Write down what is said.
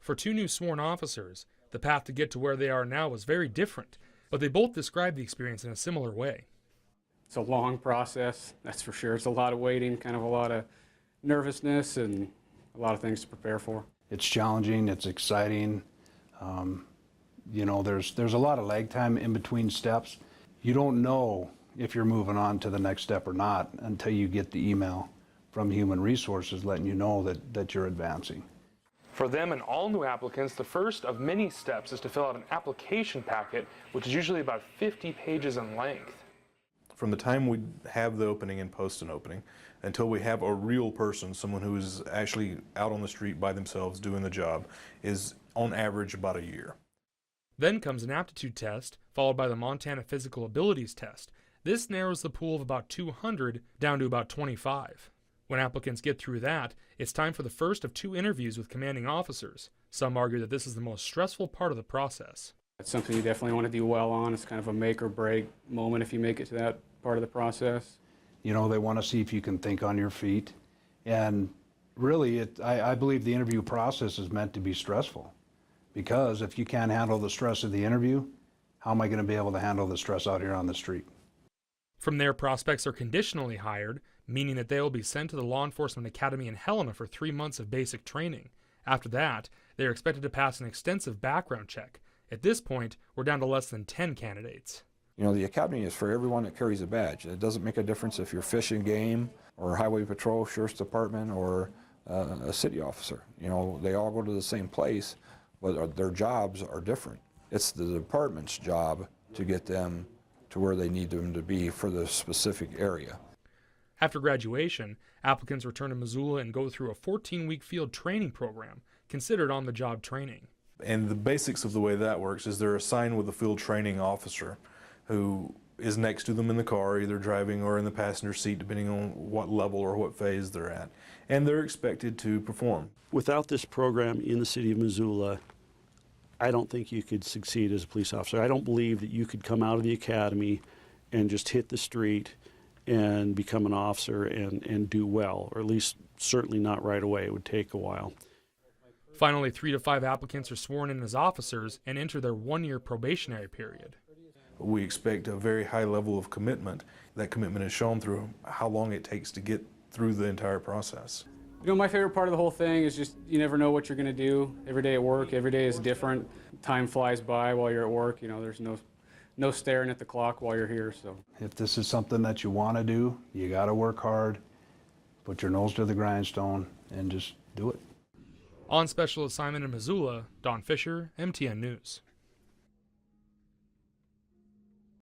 For two new sworn officers, the path to get to where they are now was very different, but they both described the experience in a similar way. It's a long process, that's for sure. It's a lot of waiting, kind of a lot of nervousness, and a lot of things to prepare for. It's challenging, it's exciting. There's a lot of lag time in between steps. You don't know if you're moving on to the next step or not until you get the email from Human Resources letting you know that you're advancing. For them and all new applicants, the first of many steps is to fill out an application packet, which is usually about 50 pages in length. From the time we have the opening and post an opening until we have a real person, someone who is actually out on the street by themselves doing the job, is on average about a year. Then comes an aptitude test, followed by the Montana Physical Abilities Test. This narrows the pool of about 200 down to about 25. When applicants get through that, it's time for the first of two interviews with commanding officers. Some argue that this is the most stressful part of the process. It's something you definitely want to do well on. It's kind of a make or break moment if you make it to that part of the process. They want to see if you can think on your feet. And really, I believe the interview process is meant to be stressful. Because if you can't handle the stress of the interview, how am I going to be able to handle the stress out here on the street? From there, prospects are conditionally hired, meaning that they will be sent to the Law Enforcement Academy in Helena for 3 months of basic training. After that, they are expected to pass an extensive background check. At this point, we're down to less than 10 candidates. The academy is for everyone that carries a badge. It doesn't make a difference if you're fish and game, or highway patrol, sheriff's department, or a city officer. They all go to the same place, but their jobs are different. It's the department's job to get them to where they need them to be for the specific area. After graduation, applicants return to Missoula and go through a 14-week field training program, considered on-the-job training. And the basics of the way that works is they're assigned with a field training officer who is next to them in the car, either driving or in the passenger seat, depending on what level or what phase they're at. And they're expected to perform. Without this program in the city of Missoula, I don't think you could succeed as a police officer. I don't believe that you could come out of the academy and just hit the street and become an officer and do well, or at least certainly not right away. It would take a while. Finally, 3 to 5 applicants are sworn in as officers and enter their 1-year probationary period. We expect a very high level of commitment. That commitment is shown through how long it takes to get through the entire process. My favorite part of the whole thing is just you never know what you're going to do. Every day at work, every day is different. Time flies by while you're at work. There's no staring at the clock while you're here. So If this is something that you want to do, you got to work hard, put your nose to the grindstone, and just do it. On special assignment in Missoula, Don Fisher, MTN News.